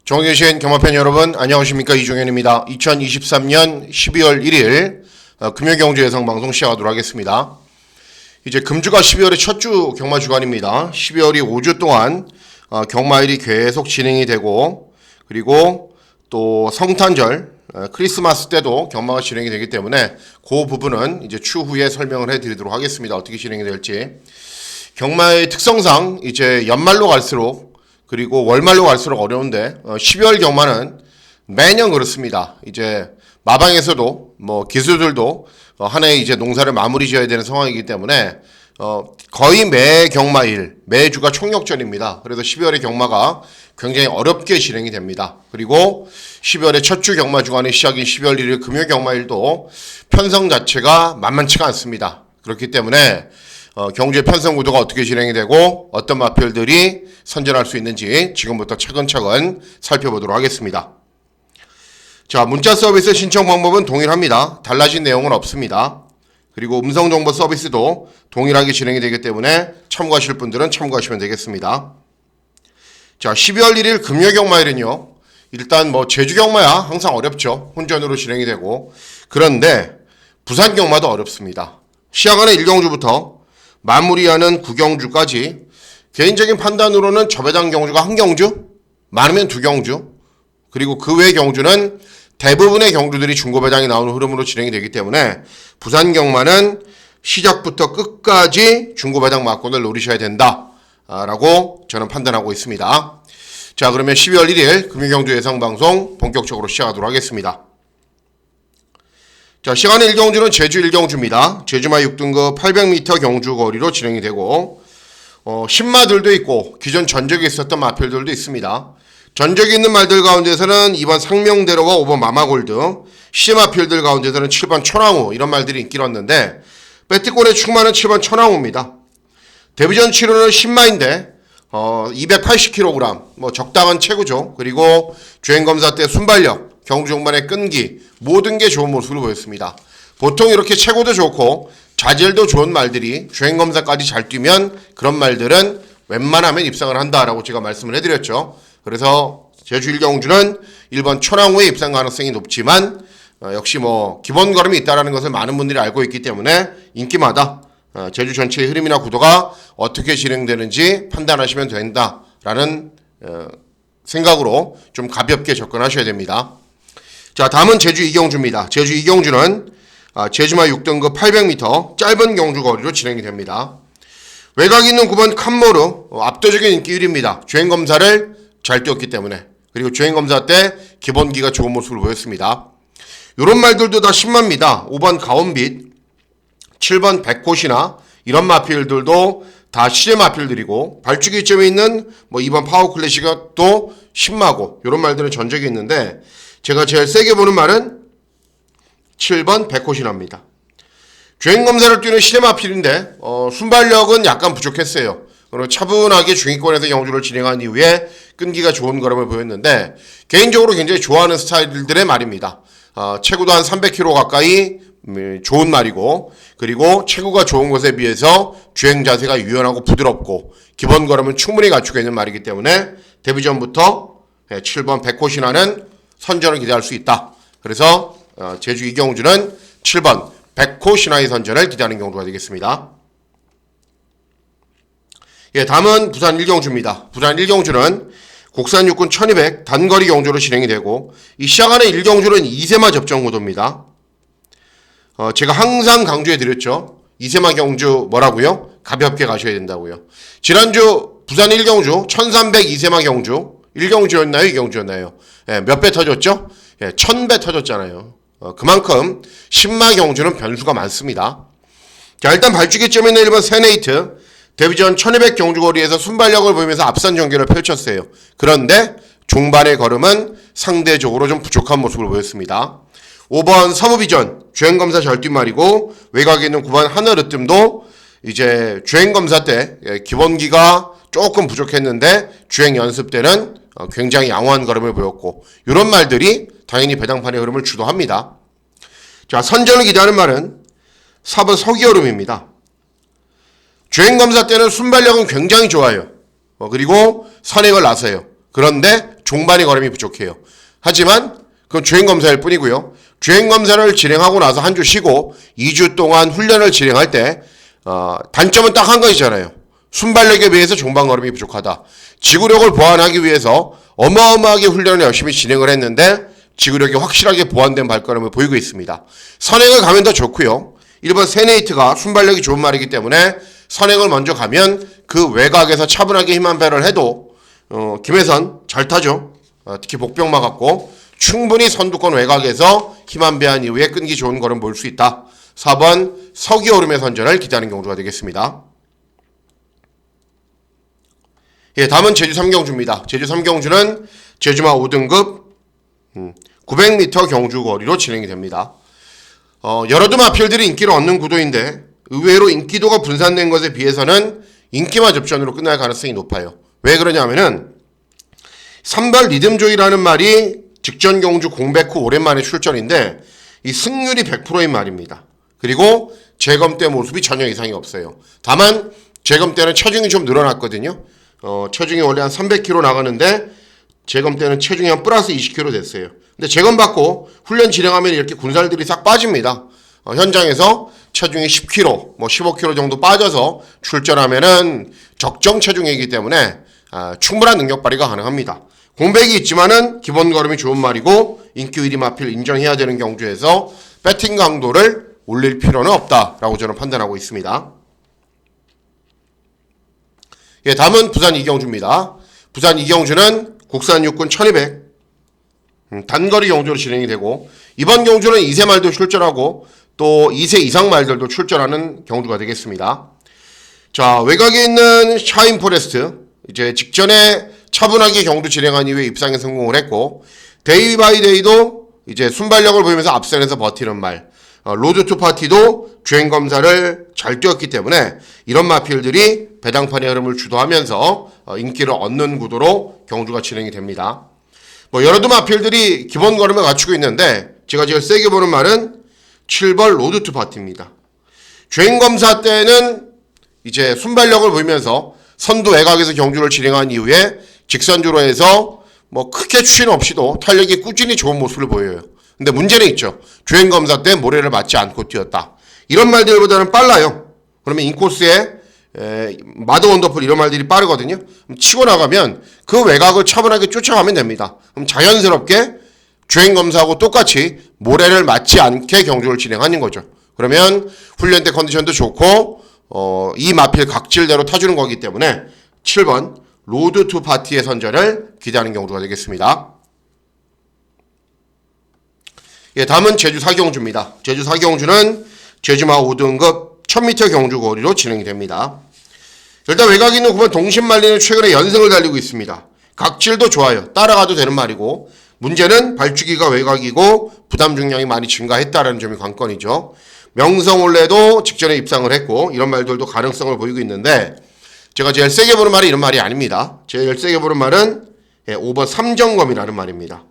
정계신 경마팬 여러분 안녕하십니까, 이종현입니다. 2023년 12월 1일 금요경제 예상방송 시작하도록 하겠습니다. 이제 금주가 12월의 첫 주 경마 주간입니다. 12월이 5주 동안 경마일이 계속 진행이 되고, 그리고 또 성탄절 크리스마스 때도 경마가 진행이 되기 때문에 그 부분은 이제 추후에 설명을 해드리도록 하겠습니다. 어떻게 진행이 될지. 경마의 특성상 이제 연말로 갈수록, 그리고 월말로 갈수록 어려운데 12월 경마는 매년 그렇습니다. 이제 마방에서도 기수들도 한 해 이제 농사를 마무리 지어야 되는 상황이기 때문에 거의 매 경마일, 매주가 총력전입니다. 그래서 12월의 경마가 굉장히 어렵게 진행이 됩니다. 그리고 12월의 첫 주 경마 주간의 시작인 12월 1일 금요 경마일도 편성 자체가 만만치가 않습니다. 그렇기 때문에 경주의 편성 구도가 어떻게 진행이 되고 어떤 마필들이 선전할 수 있는지 지금부터 차근차근 살펴보도록 하겠습니다. 자, 문자 서비스 신청 방법은 동일합니다. 달라진 내용은 없습니다. 그리고 음성정보 서비스도 동일하게 진행이 되기 때문에 참고하실 분들은 참고하시면 되겠습니다. 자, 12월 1일 금요 경마일은요, 일단 제주 경마야 항상 어렵죠. 혼전으로 진행이 되고. 그런데 부산 경마도 어렵습니다. 시작하는 1경주부터 마무리하는 9경주까지 개인적인 판단으로는 저배당 경주가 한 경주, 많으면 2경주, 그리고 그 외 경주는 대부분의 경주들이 중고배당이 나오는 흐름으로 진행이 되기 때문에 부산 경마는 시작부터 끝까지 중고배당 막권을 노리셔야 된다라고 저는 판단하고 있습니다. 자, 그러면 12월 1일 금요경주 예상방송 본격적으로 시작하도록 하겠습니다. 자, 시간의 1경주는 제주 1경주입니다. 제주마 6등급 800m 경주 거리로 진행이 되고, 신마들도 있고 기존 전적이 있었던 마필들도 있습니다. 전적이 있는 말들 가운데서는 2번 상명대로와 5번 마마골드, 시마필들 가운데서는 7번 천왕우, 이런 말들이 인기를 얻는데 배트골에 충만한 7번 천왕우입니다. 데뷔전 치료는 신마인데 280kg, 적당한 체구죠. 그리고 주행검사 때 순발력, 경주 종반의 끈기, 모든 게 좋은 모습을 보였습니다. 보통 이렇게 체구도 좋고 자질도 좋은 말들이 주행검사까지 잘 뛰면 그런 말들은 웬만하면 입상을 한다라고 제가 말씀을 해드렸죠. 그래서 제주 1경주는 1번 천왕우의 입상 가능성이 높지만 역시 기본 걸음이 있다는 것을 많은 분들이 알고 있기 때문에 인기마다 제주 전체의 흐름이나 구도가 어떻게 진행되는지 판단하시면 된다라는 생각으로 좀 가볍게 접근하셔야 됩니다. 자, 다음은 제주 2경주입니다. 제주 2경주는 제주마 6등급 800m 짧은 경주 거리로 진행이 됩니다. 외곽 있는 9번 칸모르, 압도적인 인기 1위입니다. 주행검사를 잘 뛰었기 때문에. 그리고 주행검사 때 기본기가 좋은 모습을 보였습니다. 이런 말들도 다 신마입니다. 5번 가온빛, 7번 백호시나 이런 마필들도 다 시제 마필들이고, 발주기점에 있는 2번 파워클래시가 또 신마고, 이런 말들은 전적이 있는데 제가 제일 세게 보는 말은 7번 백호시나입니다. 주행검사를 뛰는 시제 마필인데 순발력은 약간 부족했어요. 그리고 차분하게 중위권에서 경주를 진행한 이후에 끈기가 좋은 걸음을 보였는데 개인적으로 굉장히 좋아하는 스타일들의 말입니다. 체구도 한 300kg 가까이 좋은 말이고, 그리고 체구가 좋은 것에 비해서 주행 자세가 유연하고 부드럽고 기본 걸음은 충분히 갖추고 있는 말이기 때문에 데뷔전부터 7번 백호신화는 선전을 기대할 수 있다. 그래서 제주 2경주는 7번 백호신화의 선전을 기대하는 경주가 되겠습니다. 예, 다음은 부산 1경주입니다. 부산 1경주는 국산 육군 1200 단거리 경주로 진행이 되고, 이 시작하는 1경주는 2세마 접전 구도입니다. 제가 항상 강조해 드렸죠. 2세마 경주 뭐라고요? 가볍게 가셔야 된다고요. 지난주 부산 1경주 1300 2세마 경주 1경주였나요? 2경주였나요? 예, 몇 배 터졌죠? 예, 1000배 터졌잖아요. 그만큼 신마 경주는 변수가 많습니다. 자, 일단 발주기점에 있는 1번 세네이트, 데뷔전 1200 경주거리에서 순발력을 보이면서 앞선 전개를 펼쳤어요. 그런데 중반의 걸음은 상대적으로 좀 부족한 모습을 보였습니다. 5번 서부비전, 주행검사 잘 뛴 말이고, 외곽에 있는 9번 하늘으뜸도 이제 주행검사 때 기본기가 조금 부족했는데 주행 연습 때는 굉장히 양호한 걸음을 보였고, 이런 말들이 당연히 배당판의 흐름을 주도합니다. 자, 선전을 기대하는 말은 4번 서기여름입니다. 주행검사 때는 순발력은 굉장히 좋아요. 그리고 선행을 나서요. 그런데 종반이 걸음이 부족해요. 하지만 그건 주행검사일 뿐이고요. 주행검사를 진행하고 나서 한 주 쉬고 2주 동안 훈련을 진행할 때 단점은 딱 한 가지잖아요. 순발력에 비해서 종반 걸음이 부족하다. 지구력을 보완하기 위해서 어마어마하게 훈련을 열심히 진행을 했는데 지구력이 확실하게 보완된 발걸음을 보이고 있습니다. 선행을 가면 더 좋고요. 1번 세네이트가 순발력이 좋은 말이기 때문에 선행을 먼저 가면 그 외곽에서 차분하게 힘 한 배를 해도 김혜선 잘 타죠. 특히 복병 맞았고 충분히 선두권 외곽에서 힘 한 배 한 이후에 끈기 좋은 걸음 볼 수 있다. 4번 서기 오름의 선전을 기대하는 경주가 되겠습니다. 예, 다음은 제주 3경주입니다. 제주 3경주는 제주마 5등급 900m 경주 거리로 진행이 됩니다. 여러 두 마필들이 인기를 얻는 구도인데 의외로 인기도가 분산된 것에 비해서는 인기마 접전으로 끝날 가능성이 높아요. 왜 그러냐면은 3발 리듬조이라는 말이 직전 경주 공백 후 오랜만에 출전인데 이 승률이 100%인 말입니다. 그리고 재검 때 모습이 전혀 이상이 없어요. 다만 재검 때는 체중이 좀 늘어났거든요. 체중이 원래 한 300kg 나가는데 재검 때는 체중이 한 플러스 20kg 됐어요. 근데 재검 받고 훈련 진행하면 이렇게 군살들이 싹 빠집니다. 현장에서 체중이 10kg, 15kg 정도 빠져서 출전하면은 적정 체중이기 때문에 충분한 능력 발휘가 가능합니다. 공백이 있지만은 기본 걸음이 좋은 말이고 인기 1위 마필 인정해야 되는 경주에서 배팅 강도를 올릴 필요는 없다라고 저는 판단하고 있습니다. 예, 다음은 부산 이경주입니다. 부산 이경주는 국산 육군 1200 단거리 경주로 진행이 되고 이번 경주는 2세 말도 출전하고 또 2세 이상 말들도 출전하는 경주가 되겠습니다. 자, 외곽에 있는 샤인 포레스트 이제 직전에 차분하게 경주 진행한 이후에 입상에 성공을 했고 데이 바이 데이도 이제 순발력을 보이면서 앞선에서 버티는 말 로드 투 파티도 주행 검사를 잘 뛰었기 때문에 이런 마필들이 배당판의 흐름을 주도하면서 인기를 얻는 구도로 경주가 진행이 됩니다. 여러 두 마필들이 기본 걸음을 갖추고 있는데 제가 제일 세게 보는 말은 7번 로드 투 파티입니다. 주행 검사 때는 이제 순발력을 보이면서 선두 외곽에서 경주를 진행한 이후에 직선주로 해서 크게 추진 없이도 탄력이 꾸준히 좋은 모습을 보여요. 근데 문제는 있죠. 주행검사 때 모래를 맞지 않고 뛰었다. 이런 말들보다는 빨라요. 그러면 인코스에 마더 원더풀 이런 말들이 빠르거든요. 치고 나가면 그 외곽을 차분하게 쫓아가면 됩니다. 그럼 자연스럽게 주행검사하고 똑같이 모래를 맞지 않게 경주를 진행하는 거죠. 그러면 훈련 때 컨디션도 좋고 이 마필 각질대로 타주는 거기 때문에 7번 로드 투 파티의 선전을 기대하는 경주가 되겠습니다. 예, 다음은 제주 4경주입니다. 제주 4경주는 제주마 5등급 1000m 경주 거리로 진행이 됩니다. 일단 외곽에 있는 9번 동신말리는 최근에 연승을 달리고 있습니다. 각질도 좋아요. 따라가도 되는 말이고 문제는 발주기가 외곽이고 부담 중량이 많이 증가했다는 점이 관건이죠. 명성올레도 직전에 입상을 했고 이런 말들도 가능성을 보이고 있는데 제가 제일 세게 보는 말이 이런 말이 아닙니다. 제일 세게 보는 말은 5번 삼정검이라는 말입니다.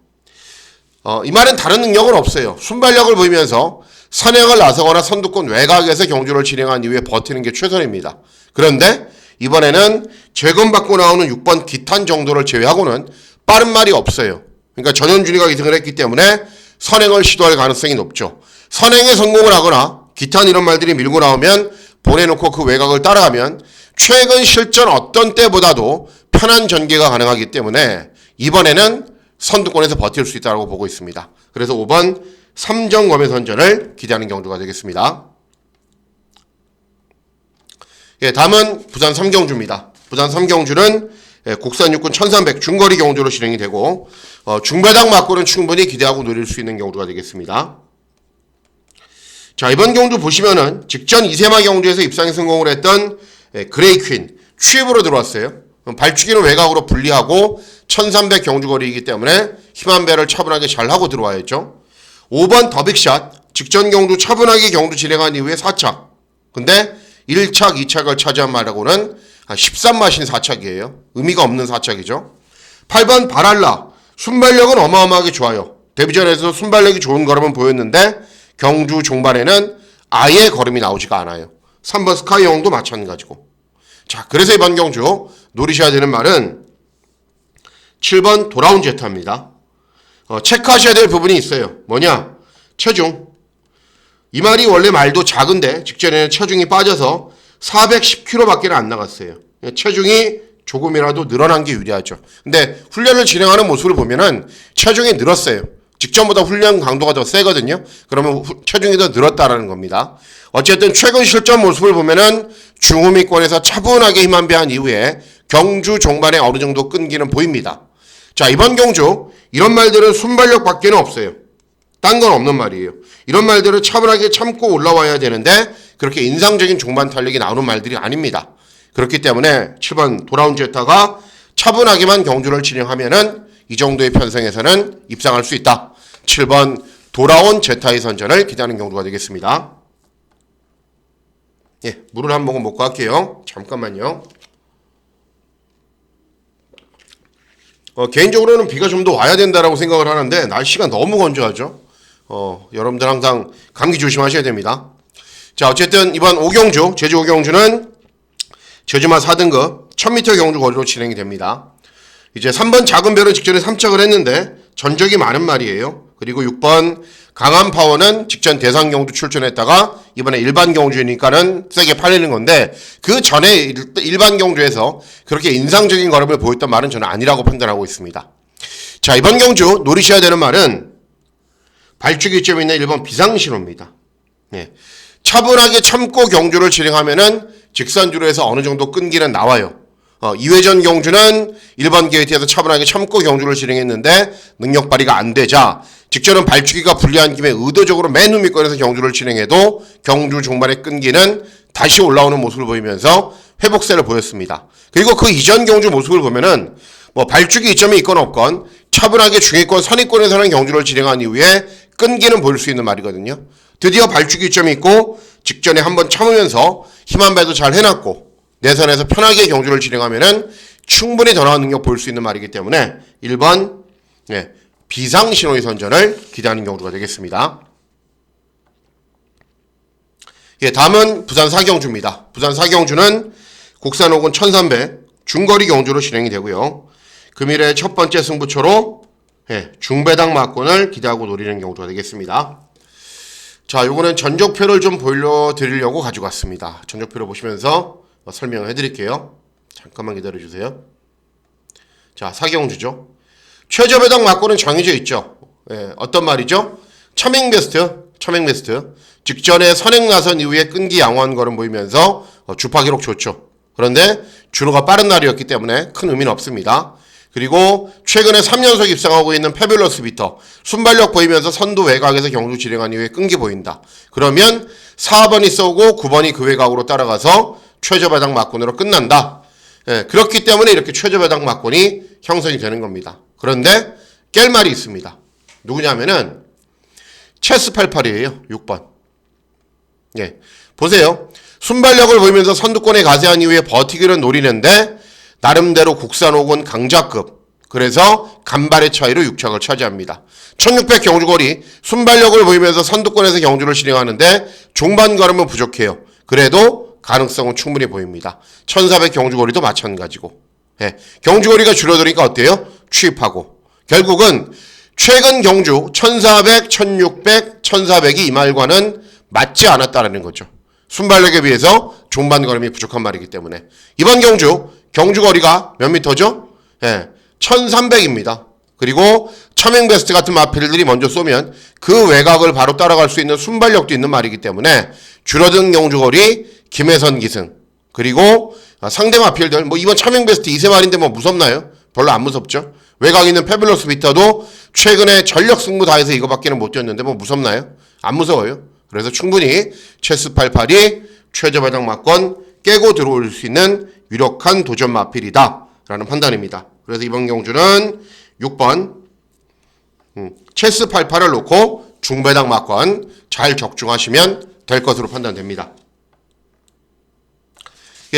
이 말은 다른 능력은 없어요. 순발력을 보이면서 선행을 나서거나 선두권 외곽에서 경주를 진행한 이후에 버티는 게 최선입니다. 그런데 이번에는 재검받고 나오는 6번 기탄 정도를 제외하고는 빠른 말이 없어요. 그러니까 전현준이가 2승을 했기 때문에 선행을 시도할 가능성이 높죠. 선행에 성공을 하거나 기탄 이런 말들이 밀고 나오면 보내놓고 그 외곽을 따라가면 최근 실전 어떤 때보다도 편한 전개가 가능하기 때문에 이번에는 선두권에서 버틸 수 있다고 보고 있습니다. 그래서 5번 삼정검의 선전을 기대하는 경주가 되겠습니다. 예, 다음은 부산 3경주입니다. 부산 3경주는 국산 육군 1300 중거리 경주로 진행이 되고 중배당 맞고는 충분히 기대하고 노릴 수 있는 경주가 되겠습니다. 자, 이번 경주 보시면은 직전 이세마 경주에서 입상에 성공을 했던 그레이 퀸 취입으로 들어왔어요. 발주기는 외곽으로 분리하고 1300 경주거리이기 때문에 힘한 배를 차분하게 잘하고 들어와야죠. 5번 더빅샷 직전 경주 차분하게 경주 진행한 이후에 4착. 근데 1착, 2착을 차지한 말하고는 13마신 4착이에요. 의미가 없는 4착이죠. 8번 바랄라 순발력은 어마어마하게 좋아요. 데뷔전에서 순발력이 좋은 걸음은 보였는데 경주 종반에는 아예 걸음이 나오지가 않아요. 3번 스카이영도 마찬가지고. 자, 그래서 이번 경주 노리셔야 되는 말은 7번 돌아온 제타입니다. 체크하셔야 될 부분이 있어요. 뭐냐? 체중. 이 말이 원래 말도 작은데 직전에는 체중이 빠져서 410kg밖에 안 나갔어요. 체중이 조금이라도 늘어난 게 유리하죠. 근데 훈련을 진행하는 모습을 보면은 체중이 늘었어요. 직전보다 훈련 강도가 더 세거든요. 그러면 체중이 더 늘었다라는 겁니다. 어쨌든 최근 실전 모습을 보면은 중후미권에서 차분하게 힘안배한 이후에 경주 종반에 어느 정도 끈기는 보입니다. 자, 이번 경주 이런 말들은 순발력밖에는 없어요. 딴 건 없는 말이에요. 이런 말들은 차분하게 참고 올라와야 되는데 그렇게 인상적인 종반 탄력이 나오는 말들이 아닙니다. 그렇기 때문에 7번 돌아온 제타가 차분하게만 경주를 진행하면은 이 정도의 편성에서는 입상할 수 있다. 7번 돌아온 제타의 선전을 기대하는 경주가 되겠습니다. 예, 물을 한 모금 먹고 할게요. 잠깐만요. 개인적으로는 비가 좀 더 와야 된다라고 생각을 하는데 날씨가 너무 건조하죠. 여러분들 항상 감기 조심하셔야 됩니다. 자, 어쨌든 이번 5경주, 제주 5경주는 제주마 4등급 1000m 경주 거리로 진행이 됩니다. 이제 3번 작은 별은 직전에 3착을 했는데 전적이 많은 말이에요. 그리고 6번 강한 파워는 직전 대상 경주 출전했다가 이번에 일반 경주니까는 세게 팔리는 건데 그 전에 일반 경주에서 그렇게 인상적인 걸음을 보였던 말은 저는 아니라고 판단하고 있습니다. 자, 이번 경주 노리셔야 되는 말은 발주기점이 있는 1번 비상신호입니다. 네. 차분하게 참고 경주를 진행하면은 직선주로에서 어느 정도 끈기는 나와요. 2회전 경주는 1번 게이트에서 차분하게 참고 경주를 진행했는데 능력 발휘가 안 되자 직전은 발주기가 불리한 김에 의도적으로 맨 후미권에서 경주를 진행해도 경주 종반의 끈기는 다시 올라오는 모습을 보이면서 회복세를 보였습니다. 그리고 그 이전 경주 모습을 보면은 뭐 발주기 이점이 있건 없건 차분하게 중위권 선위권에서는 경주를 진행한 이후에 끈기는 보일 수 있는 말이거든요. 드디어 발주기 이점이 있고 직전에 한번 참으면서 힘한 배도 잘 해놨고 내선에서 편하게 경주를 진행하면은 충분히 더 나은 능력 보일 수 있는 말이기 때문에 1번 비상신호의 선전을 기대하는 경주가 되겠습니다. 예, 다음은 부산 4경주입니다. 부산 4경주는 국산 5군 1300 중거리 경주로 진행이 되고요. 금일의 첫 번째 승부처로 중배당 막권을 기대하고 노리는 경주가 되겠습니다. 자, 요거는 전적표를 좀 보여드리려고 가지고 왔습니다. 전적표를 보시면서 설명을 해드릴게요. 잠깐만 기다려주세요. 자, 4경주죠. 최저배당 막고는 정해져 있죠. 어떤 말이죠? 첨행베스트. 직전에 선행 나선 이후에 끈기 양호한 걸음 보이면서 주파 기록 좋죠. 그런데 주로가 빠른 날이었기 때문에 큰 의미는 없습니다. 그리고 최근에 3연속 입상하고 있는 패뷸러스 비터 순발력 보이면서 선두 외곽에서 경주 진행한 이후에 끈기 보인다. 그러면 4번이 쏘고 9번이 그 외곽으로 따라가서 최저배당 막권으로 끝난다. 그렇기 때문에 이렇게 최저배당 막권이 형성이 되는 겁니다. 그런데 깰 말이 있습니다. 누구냐면은 체스88이에요. 6번. 보세요. 순발력을 보이면서 선두권에 가세한 이후에 버티기를 노리는데 나름대로 국산 5군 강자급. 그래서 간발의 차이로 6착을 차지합니다. 1600 경주거리 순발력을 보이면서 선두권에서 경주를 진행하는데 종반 걸음은 부족해요. 그래도 가능성은 충분히 보입니다. 1400 경주거리도 마찬가지고. 경주거리가 줄어드니까 어때요? 취입하고. 결국은 최근 경주 1400, 1600, 1400이 이 말과는 맞지 않았다는 거죠. 순발력에 비해서 종반 걸음이 부족한 말이기 때문에. 이번 경주거리가 몇 미터죠? 1300입니다. 그리고 첨행베스트 같은 마필들이 먼저 쏘면 그 외곽을 바로 따라갈 수 있는 순발력도 있는 말이기 때문에 줄어든 경주거리 김혜선 기승 그리고 상대 마필들 뭐 이번 첨행베스트 2세말인데 뭐 무섭나요? 별로 안 무섭죠. 외곽 있는 패뷸러스 비터도 최근에 전력 승부 다해서 이거밖에는 못 뛰었는데 뭐 무섭나요? 안 무서워요. 그래서 충분히 체스88이 최저배당 막권 깨고 들어올 수 있는 유력한 도전 마필이다 라는 판단입니다. 그래서 이번 경주는 6번 체스88을 놓고 중배당 막권 잘 적중하시면 될 것으로 판단됩니다.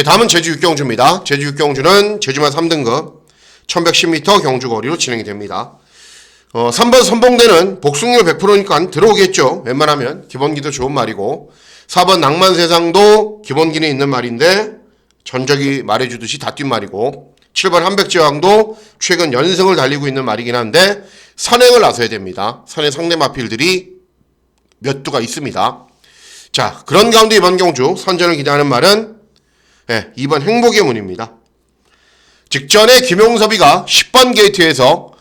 다음은 제주 6경주입니다. 제주 6경주는 제주만 3등급 1110m 경주거리로 진행이 됩니다. 3번 선봉대는 복승률 100%니까 들어오겠죠. 웬만하면 기본기도 좋은 말이고 4번 낭만세상도 기본기는 있는 말인데 전적이 말해주듯이 다 뛴 말이고 7번 한백제왕도 최근 연승을 달리고 있는 말이긴 한데 선행을 나서야 됩니다. 선행 상대 마필들이 몇 두가 있습니다. 자, 그런 가운데 이번 경주 선전을 기대하는 말은 2번 행복의 문입니다. 직전에 김용섭이가 10번 게이트에서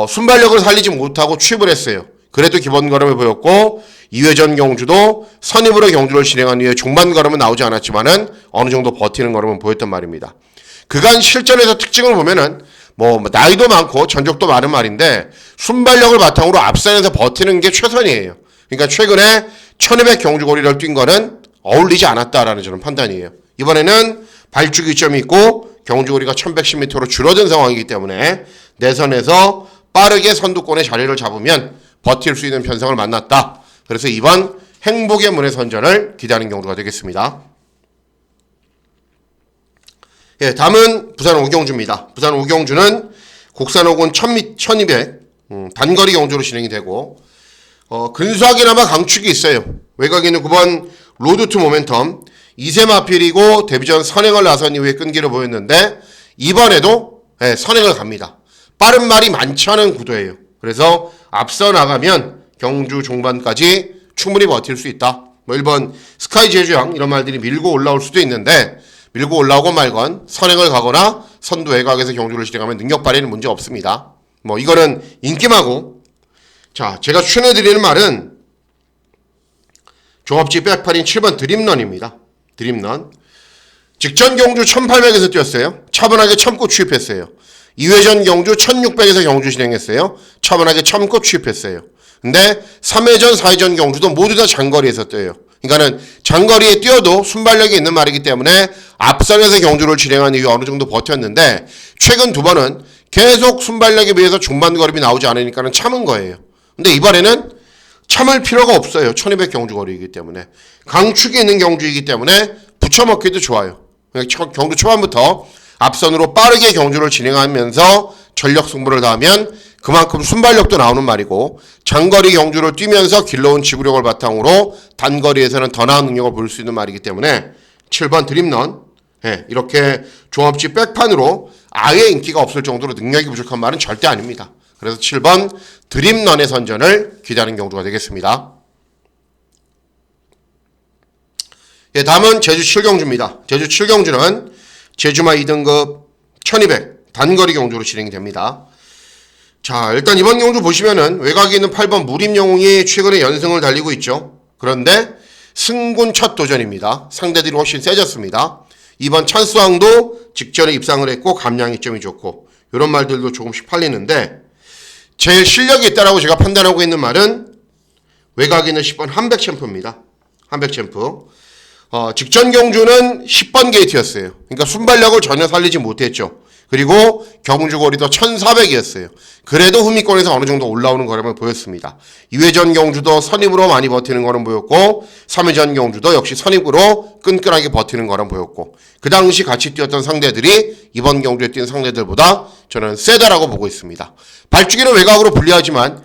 순발력을 살리지 못하고 취입을 했어요. 그래도 기본 걸음을 보였고 이회전 경주도 선입으로 경주를 진행한 이후에 중반 걸음은 나오지 않았지만은 어느 정도 버티는 걸음은 보였단 말입니다. 그간 실전에서 특징을 보면은 나이도 많고 전적도 많은 말인데 순발력을 바탕으로 앞선에서 버티는 게 최선이에요. 그러니까 최근에 1200 경주거리를 뛴 거는 어울리지 않았다라는 저는 판단이에요. 이번에는 발주기점이 있고 경주거리가 1110m로 줄어든 상황이기 때문에 내선에서 빠르게 선두권의 자리를 잡으면 버틸 수 있는 편성을 만났다. 그래서 이번 행복의 문의 선전을 기대하는 경주가 되겠습니다. 다음은 부산 오경주입니다. 부산 오경주는 곡산 5군 1200 단거리 경주로 진행이 되고 근소하게나마 강축이 있어요. 외곽에 있는 9번 로드 투 모멘텀 2세 마필이고 데뷔전 선행을 나선 이후에 끈기를 보였는데 이번에도 선행을 갑니다. 빠른 말이 많지 않은 구도예요. 그래서 앞서 나가면 경주 종반까지 충분히 버틸 수 있다. 1번 스카이 제주양 이런 말들이 밀고 올라올 수도 있는데 밀고 올라오건 말건 선행을 가거나 선두 외곽에서 경주를 진행하면 능력 발휘는 문제 없습니다. 이거는 인기마고. 자, 제가 추천해드리는 말은 종합지 백팔인 7번 드림런입니다. 드림런. 직전 경주 1800에서 뛰었어요. 차분하게 참고 취입했어요. 2회전 경주 1600에서 경주 진행했어요. 차분하게 참고 취입했어요. 근데 3회전, 4회전 경주도 모두 다 장거리에서 뛰어요. 그러니까는 장거리에 뛰어도 순발력이 있는 말이기 때문에 앞선에서 경주를 진행한 이후 어느 정도 버텼는데 최근 두 번은 계속 순발력에 비해서 중반 걸음이 나오지 않으니까는 참은 거예요. 근데 이번에는 참을 필요가 없어요. 1200 경주 거리이기 때문에. 강축이 있는 경주이기 때문에 붙여먹기도 좋아요. 경주 초반부터 앞선으로 빠르게 경주를 진행하면서 전력 승부를 다하면 그만큼 순발력도 나오는 말이고 장거리 경주를 뛰면서 길러온 지구력을 바탕으로 단거리에서는 더 나은 능력을 보일 수 있는 말이기 때문에 7번 드림런 이렇게 종합지 백판으로 아예 인기가 없을 정도로 능력이 부족한 말은 절대 아닙니다. 그래서 7번 드림런의 선전을 기대하는 경주가 되겠습니다. 다음은 제주 7경주입니다. 제주 7경주는 제주마 2등급 1200 단거리 경주로 진행이 됩니다. 자, 일단 이번 경주 보시면은 외곽에 있는 8번 무림영웅이 최근에 연승을 달리고 있죠. 그런데 승군 첫 도전입니다. 상대들이 훨씬 세졌습니다. 이번 찬스왕도 직전에 입상을 했고 감량이 점이 좋고 이런 말들도 조금씩 팔리는데 제일 실력이 있다라고 제가 판단하고 있는 말은 외곽에 있는 10번 한백챔프입니다. 한백챔프. 직전 경주는 10번 게이트였어요. 그러니까 순발력을 전혀 살리지 못했죠. 그리고 경주거리도 1400이었어요. 그래도 후미권에서 어느 정도 올라오는 걸음을 보였습니다. 2회전 경주도 선입으로 많이 버티는 걸음 보였고 3회전 경주도 역시 선입으로 끈끈하게 버티는 걸음 보였고 그 당시 같이 뛰었던 상대들이 이번 경주에 뛴 상대들보다 저는 세다라고 보고 있습니다. 발주기는 외곽으로 불리하지만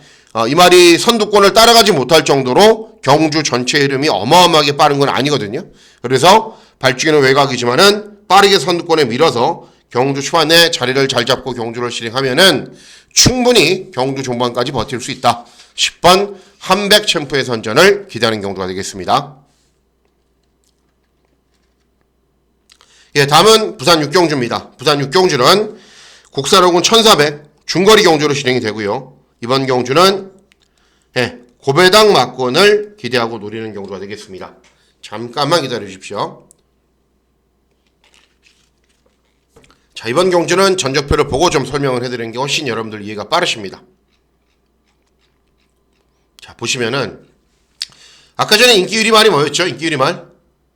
이 말이 선두권을 따라가지 못할 정도로 경주 전체 흐름이 어마어마하게 빠른 건 아니거든요. 그래서 발주기는 외곽이지만은 빠르게 선두권에 밀어서 경주 초반에 자리를 잘 잡고 경주를 진행하면은 충분히 경주 종반까지 버틸 수 있다. 10번 한백챔프의 선전을 기대하는 경주가 되겠습니다. 다음은 부산 6경주입니다. 부산 6경주는 곡산 5군 1400 중거리 경주로 진행이 되고요. 이번 경주는 고배당 막권을 기대하고 노리는 경주가 되겠습니다. 잠깐만 기다려 주십시오. 자, 이번 경주는 전적표를 보고 좀 설명을 해드리는 게 훨씬 여러분들 이해가 빠르십니다. 자, 보시면은 아까 전에 인기유리말이 뭐였죠? 인기유리말?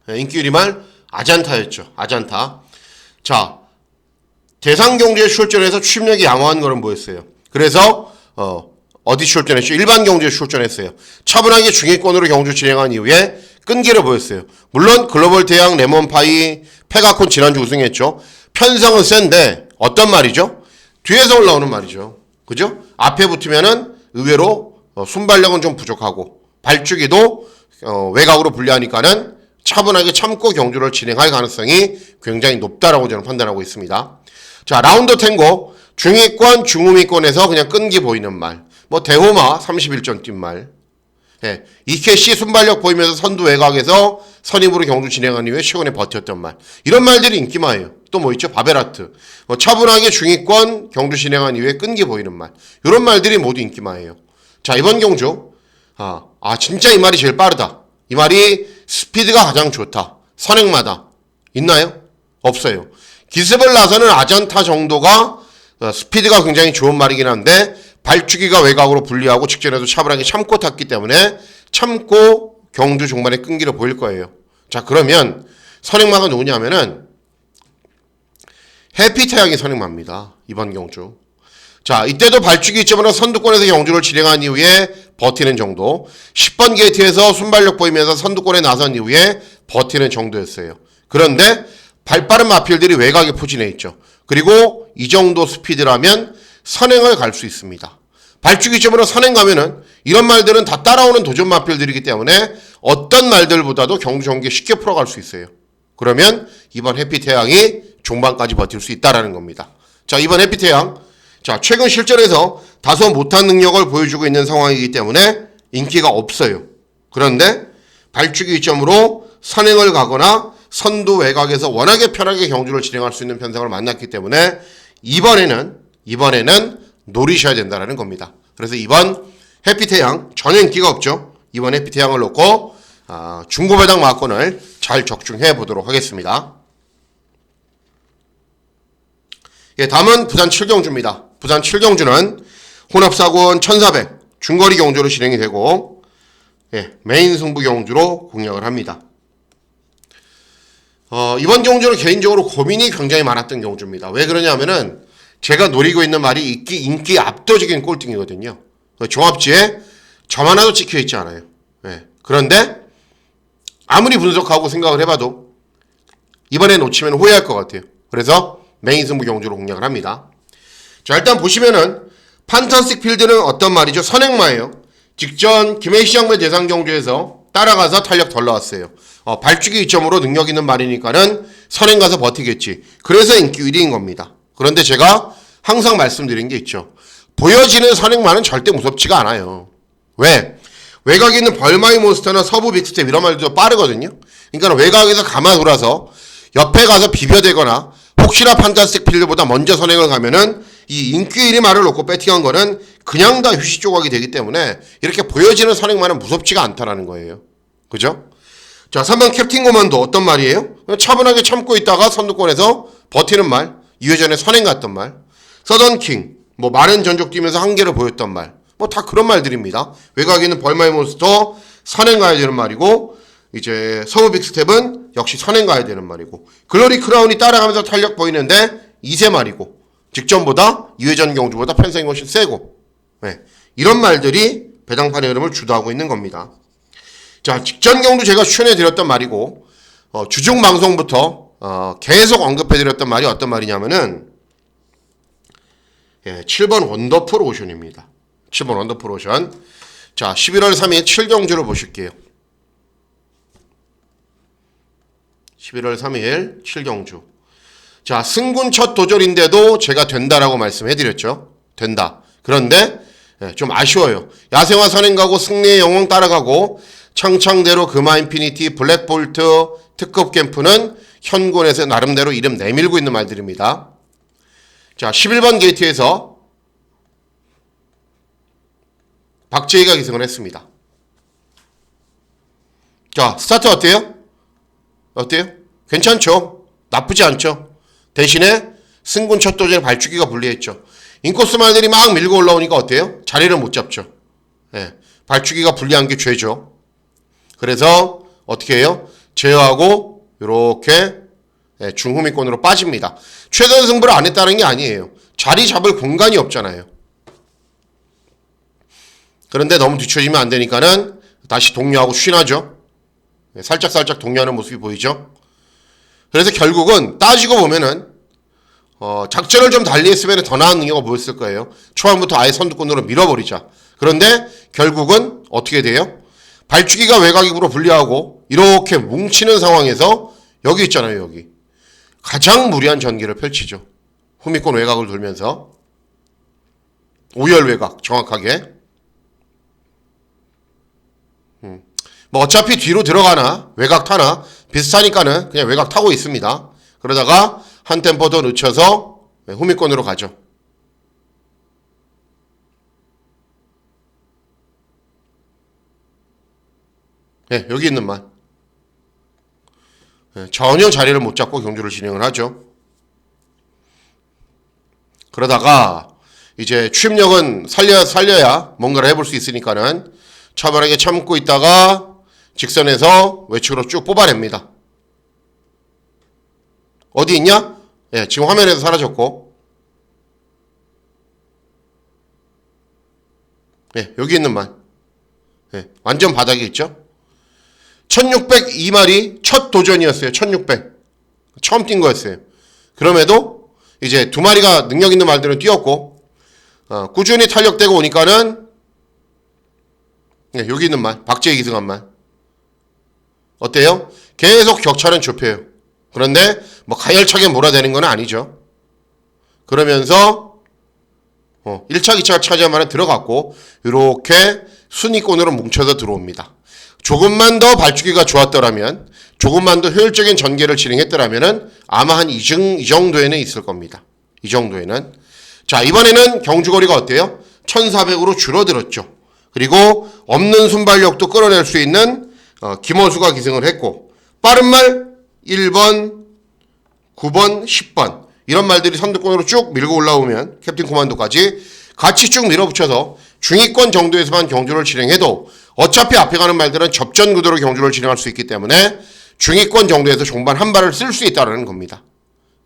인기유리말 아잔타였죠. 아잔타. 자, 대상경주에 출전해서 취입력이 양호한 거는 뭐였어요? 그래서 어디 출전했죠? 일반 경주에 출전했어요. 차분하게 중위권으로 경주 진행한 이후에 끈기를 보였어요. 물론 글로벌 대항 레몬파이 페가콘 지난주 우승했죠. 편성은 센데 어떤 말이죠? 뒤에서 올라오는 말이죠. 그죠? 앞에 붙으면은 의외로 순발력은 좀 부족하고 발주기도 외곽으로 불리하니까는 차분하게 참고 경주를 진행할 가능성이 굉장히 높다라고 저는 판단하고 있습니다. 자, 라운더 탱고 중위권, 중후미권에서 그냥 끈기 보이는 말. 뭐 대호마 31점 뛴 말. 예, 이케시 순발력 보이면서 선두 외곽에서 선입으로 경주 진행한 이후에 최근에 버텼던 말. 이런 말들이 인기마예요. 또 뭐 있죠? 바베라트. 차분하게 중위권 경주 진행한 이후에 끈기 보이는 말. 이런 말들이 모두 인기마예요. 자, 이번 경주. 진짜 이 말이 제일 빠르다. 이 말이 스피드가 가장 좋다. 선행마다. 있나요? 없어요. 기습을 나서는 아잔타 정도가 스피드가 굉장히 좋은 말이긴 한데 발주기가 외곽으로 분리하고 직전에도 차분하게 참고 탔기 때문에 참고 경주 종반에 끈기를 보일 거예요. 자, 그러면 선행마가 누구냐면은 해피태양이 선행마입니다. 이번 경주. 자, 이때도 발주기 이점으로 선두권에서 경주를 진행한 이후에 버티는 정도. 10번 게이트에서 순발력 보이면서 선두권에 나선 이후에 버티는 정도였어요. 그런데 발빠른 마필들이 외곽에 포진해 있죠. 그리고 이 정도 스피드라면 선행을 갈 수 있습니다. 발주기점으로 선행 가면은 이런 말들은 다 따라오는 도전 마필들이기 때문에 어떤 말들보다도 경주 전개 쉽게 풀어갈 수 있어요. 그러면 이번 해피태양이 종반까지 버틸 수 있다라는 겁니다. 자, 이번 해피태양. 자, 최근 실전에서 다소 못한 능력을 보여주고 있는 상황이기 때문에 인기가 없어요. 그런데 발주기점으로 선행을 가거나 선두 외곽에서 워낙에 편하게 경주를 진행할 수 있는 편성을 만났기 때문에 이번에는 노리셔야 된다는 겁니다. 그래서 이번 해피태양 전혀 인기가 없죠. 이번 해피태양을 놓고 중고배당 마건을 잘 적중해 보도록 하겠습니다. 예, 다음은 부산 7경주입니다. 부산 7경주는 혼합사군 1400 중거리 경주로 진행이 되고 메인 승부 경주로 공략을 합니다. 이번 경주는 개인적으로 고민이 굉장히 많았던 경주입니다. 왜 그러냐면은 제가 노리고 있는 말이 인기 압도적인 꼴등이거든요. 종합지에 점 하나도 찍혀있지 않아요. 그런데 아무리 분석하고 생각을 해봐도 이번에 놓치면 후회할 것 같아요. 그래서 메인 승부 경주로 공략을 합니다. 자, 일단 보시면은 판타스틱 필드는 어떤 말이죠? 선행마예요. 직전 김해시장배 대상 경주에서 따라가서 탄력 덜 나왔어요. 발주기 이점으로 능력 있는 말이니까는 선행 가서 버티겠지. 그래서 인기 1위인 겁니다. 그런데 제가 항상 말씀드린 게 있죠. 보여지는 선행마는 절대 무섭지가 않아요. 왜? 외곽에 있는 벌마이 몬스터나 서부 빅스텝 이런 말들도 빠르거든요. 그러니까 외곽에서 감아 돌아서 옆에 가서 비벼대거나 혹시나 판타스틱 필드보다 먼저 선행을 가면은 이 인기 1위 말을 놓고 배팅한 거는 그냥 다 휴식 조각이 되기 때문에 이렇게 보여지는 선행마는 무섭지가 않다라는 거예요. 그죠? 자, 3번 캡틴 고만도 어떤 말이에요? 차분하게 참고 있다가 선두권에서 버티는 말. 2회 전에 선행 갔던 말. 서던킹, 많은 전적 뛰면서 한계를 보였던 말. 다 그런 말들입니다. 외곽에 있는 벌마이 몬스터 선행 가야 되는 말이고, 이제 서브 빅스텝은 역시 선행 가야 되는 말이고, 글로리 크라운이 따라가면서 탄력 보이는데 2세 말이고, 직전보다 2회 전 경주보다 편성이 훨씬 세고, 이런 말들이 배당판의 흐름을 주도하고 있는 겁니다. 자, 직전 경주 제가 추천해드렸던 말이고, 주중 방송부터 계속 언급해드렸던 말이 어떤 말이냐면은 7번 원더풀 오션입니다. 7번 원더풀 오션. 자, 11월 3일 7경주를 보실게요. 11월 3일 7경주. 자, 승군 첫 도전인데도 제가 된다라고 말씀해드렸죠. 된다. 그런데 좀 아쉬워요. 야생화 선행가고 승리의 영웅 따라가고 창창대로 금화 인피니티 블랙볼트 특급 캠프는 현군에서 나름대로 이름 내밀고 있는 말들입니다. 자, 11번 게이트에서 박재희가 기승을 했습니다. 자, 스타트 어때요? 괜찮죠? 나쁘지 않죠? 대신에 승군 첫 도전에 발주기가 불리했죠. 인코스 말들이 막 밀고 올라오니까 어때요? 자리를 못 잡죠. 발주기가 불리한 게 죄죠. 그래서 어떻게 해요? 제어하고 이렇게 중후미권으로 빠집니다. 최선 승부를 안 했다는 게 아니에요. 자리 잡을 공간이 없잖아요. 그런데 너무 뒤처지면 안 되니까는 다시 동료하고 쉬나죠. 살짝 동료하는 모습이 보이죠. 그래서 결국은 따지고 보면은 작전을 좀 달리 했으면 더 나은 능력을 보였을 거예요. 초반부터 아예 선두권으로 밀어버리자. 그런데 결국은 어떻게 돼요? 발주기가 외곽으로 분리하고 이렇게 뭉치는 상황에서 여기 있잖아요. 여기 가장 무리한 전개를 펼치죠. 후미권 외곽을 돌면서 5열 외곽 정확하게. 뭐 어차피 뒤로 들어가나 외곽 타나 비슷하니까는 그냥 외곽 타고 있습니다. 그러다가 한 템포 더 늦춰서 후미권으로 가죠. 네, 여기 있는 말. 전혀 자리를 못 잡고 경주를 진행을 하죠. 그러다가 이제 추임력은 살려야 뭔가를 해볼 수 있으니까는 차분하게 참고 있다가 직선에서 외측으로 쭉 뽑아냅니다. 어디 있냐? 예, 지금 화면에서 사라졌고. 예, 여기 있는 말. 예, 완전 바닥에 있죠? 1602마리 첫 도전이었어요. 1600. 처음 뛴 거였어요. 그럼에도 이제 두 마리가 능력 있는 말들은 뛰었고, 꾸준히 탄력되고 오니까는, 예, 여기 있는 말. 박제의 기승한 말. 어때요? 계속 격차는 좁혀요. 그런데 뭐 가열차게 몰아대는 건 아니죠. 그러면서 1차, 2차 차지하면 들어갔고 이렇게 순위권으로 뭉쳐서 들어옵니다. 조금만 더 발주기가 좋았더라면, 조금만 더 효율적인 전개를 진행했더라면 아마 한 이 정도에는 있을 겁니다. 이 정도에는. 자, 이번에는 경주거리가 어때요? 1400으로 줄어들었죠. 그리고 없는 순발력도 끌어낼 수 있는 김호수가 기승을 했고, 빠른 말 1번, 9번, 10번 이런 말들이 선두권으로 쭉 밀고 올라오면 캡틴 코만도까지 같이 쭉 밀어붙여서 중위권 정도에서만 경주를 진행해도 어차피 앞에 가는 말들은 접전 구도로 경주를 진행할 수 있기 때문에 중위권 정도에서 종반 한 발을 쓸 수 있다는 겁니다.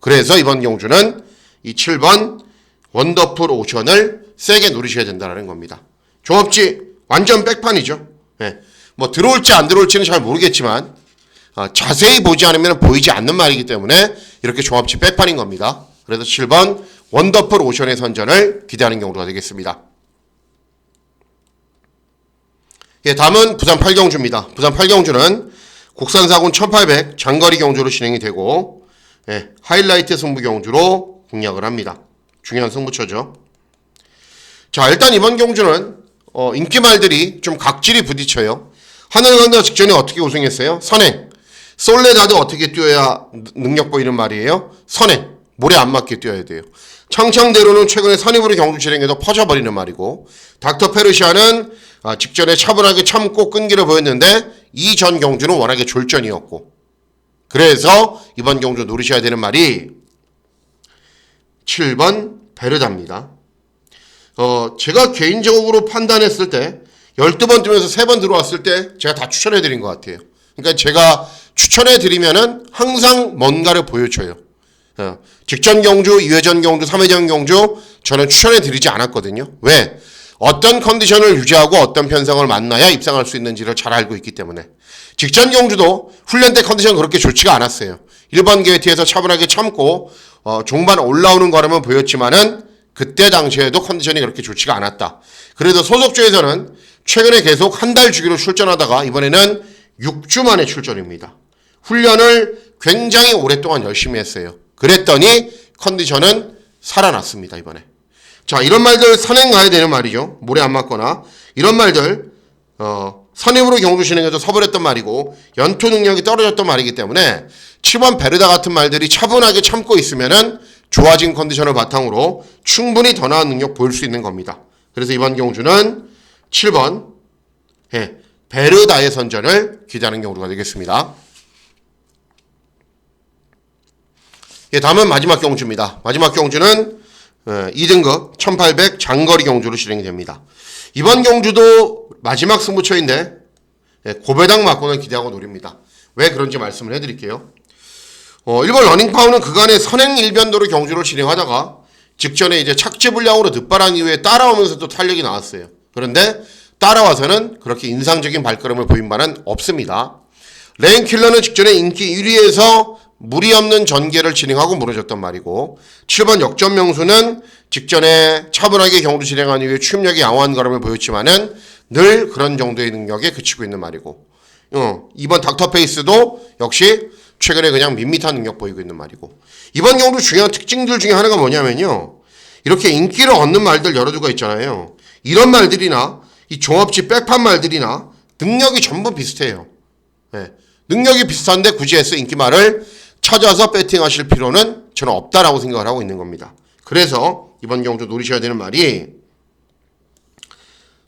그래서 이번 경주는 이 7번 원더풀 오션을 세게 누리셔야 된다는 겁니다. 종업지 완전 백판이죠. 네. 뭐 들어올지 안 들어올지는 잘 모르겠지만 자세히 보지 않으면 보이지 않는 말이기 때문에 이렇게 종합치 백판인 겁니다. 그래서 7번 원더풀 오션의 선전을 기대하는 경우가 되겠습니다. 예, 다음은 부산 8경주입니다. 부산 8경주는 국산사군 1800 장거리 경주로 진행이 되고, 예, 하이라이트 승부 경주로 공략을 합니다. 중요한 승부처죠. 자, 일단 이번 경주는 인기말들이 좀 각질이 부딪혀요. 하늘건너 직전에 어떻게 우승했어요? 선행. 솔레다드 어떻게 뛰어야 능력 보이는 말이에요? 선행. 모래 안 맞게 뛰어야 돼요. 창창대로는 최근에 선입으로 경주 진행해도 퍼져버리는 말이고, 닥터 페르시아는 직전에 차분하게 참고 끈기를 보였는데 이 전 경주는 워낙에 졸전이었고, 그래서 이번 경주 노리셔야 되는 말이 7번 베르다입니다. 제가 개인적으로 판단했을 때 12번 뛰면서 3번 들어왔을 때 제가 다 추천해드린 것 같아요. 그러니까 제가 추천해드리면은 항상 뭔가를 보여줘요. 직전 경주, 2회전 경주, 3회전 경주 저는 추천해드리지 않았거든요. 왜? 어떤 컨디션을 유지하고 어떤 편성을 만나야 입상할 수 있는지를 잘 알고 있기 때문에. 직전 경주도 훈련 때 컨디션 그렇게 좋지가 않았어요. 1번 게이트에서 차분하게 참고 종반 올라오는 거라면 보였지만은 그때 당시에도 컨디션이 그렇게 좋지가 않았다. 그래도 소속주에서는 최근에 계속 한 달 주기로 출전하다가 이번에는 6주 만에 출전입니다. 훈련을 굉장히 오랫동안 열심히 했어요. 그랬더니 컨디션은 살아났습니다, 이번에. 자, 이런 말들 선행 가야 되는 말이죠. 모래 안 맞거나. 이런 말들, 선임으로 경주 진행해서 서버렸던 말이고, 연투 능력이 떨어졌던 말이기 때문에 7번 베르다 같은 말들이 차분하게 참고 있으면은 좋아진 컨디션을 바탕으로 충분히 더 나은 능력 보일 수 있는 겁니다. 그래서 이번 경주는 7번, 베르다의 선전을 기대하는 경우가 되겠습니다. 예, 다음은 마지막 경주입니다. 마지막 경주는 2등급 1800 장거리 경주로 진행이 됩니다. 이번 경주도 마지막 승부처인데 고배당 맞고는 기대하고 노립니다. 왜 그런지 말씀을 해드릴게요. 1번 러닝파워는 그간의 선행 일변도로 경주를 진행하다가 직전에 이제 착지 불량으로 늦바람 이후에 따라오면서 또 탄력이 나왔어요. 그런데 따라와서는 그렇게 인상적인 발걸음을 보인 바는 없습니다. 레인킬러는 직전에 인기 1위에서 무리 없는 전개를 진행하고 무너졌던 말이고, 7번 역전명수는 직전에 차분하게 경주 진행한 이후에 추임력이 양호한 걸음을 보였지만은 늘 그런 정도의 능력에 그치고 있는 말이고, 2번 닥터페이스도 역시 최근에 그냥 밋밋한 능력 보이고 있는 말이고, 이번 경주 중요한 특징들 중에 하나가 뭐냐면요, 이렇게 인기를 얻는 말들 여러 개가 있잖아요. 이런 말들이나 이 종합지 백판 말들이나 능력이 전부 비슷해요. 네. 능력이 비슷한데 굳이 해서 인기말을 찾아서 배팅하실 필요는 저는 없다라고 생각을 하고 있는 겁니다. 그래서 이번 경주 노리셔야 되는 말이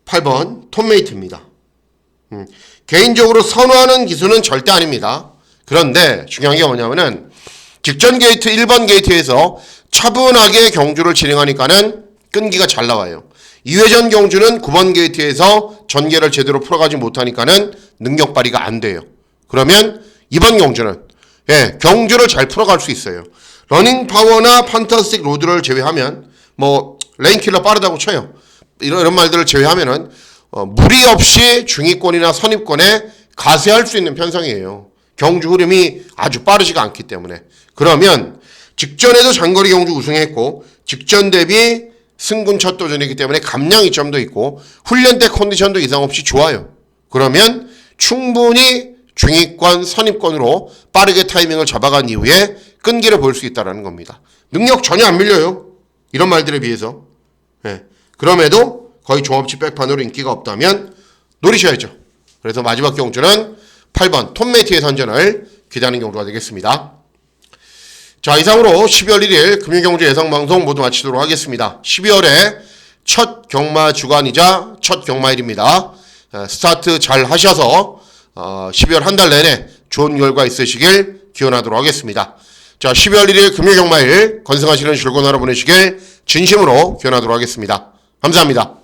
8번 톱메이트입니다. 개인적으로 선호하는 기수는 절대 아닙니다. 그런데 중요한 게 뭐냐면은 직전 게이트 1번 게이트에서 차분하게 경주를 진행하니까는 끈기가 잘 나와요. 2회전 경주는 9번 게이트에서 전개를 제대로 풀어가지 못하니까는 능력 발휘가 안 돼요. 그러면 이번 경주는 경주를 잘 풀어갈 수 있어요. 러닝 파워나 판타스틱 로드를 제외하면 뭐 레인킬러 빠르다고 쳐요. 이런 말들을 제외하면은 무리 없이 중위권이나 선입권에 가세할 수 있는 편성이에요. 경주 흐름이 아주 빠르지가 않기 때문에. 그러면 직전에도 장거리 경주 우승했고 직전 대비 승군 첫 도전이기 때문에 감량 이점도 있고 훈련 때 컨디션도 이상 없이 좋아요. 그러면 충분히 중위권, 선입권으로 빠르게 타이밍을 잡아간 이후에 끈기를 보일 수 있다는 겁니다. 능력 전혀 안 밀려요. 이런 말들에 비해서. 그럼에도 거의 종합지 백판으로 인기가 없다면 노리셔야죠. 그래서 마지막 경주는 8번 톱메이트의 선전을 기대하는 경주가 되겠습니다. 자, 이상으로 12월 1일 금요경주 예상방송 모두 마치도록 하겠습니다. 12월의 첫 경마 주간이자 첫 경마일입니다. 스타트 잘 하셔서 12월 한 달 내내 좋은 결과 있으시길 기원하도록 하겠습니다. 자, 12월 1일 금요경마일 건승하시는 즐거운 하루 보내시길 진심으로 기원하도록 하겠습니다. 감사합니다.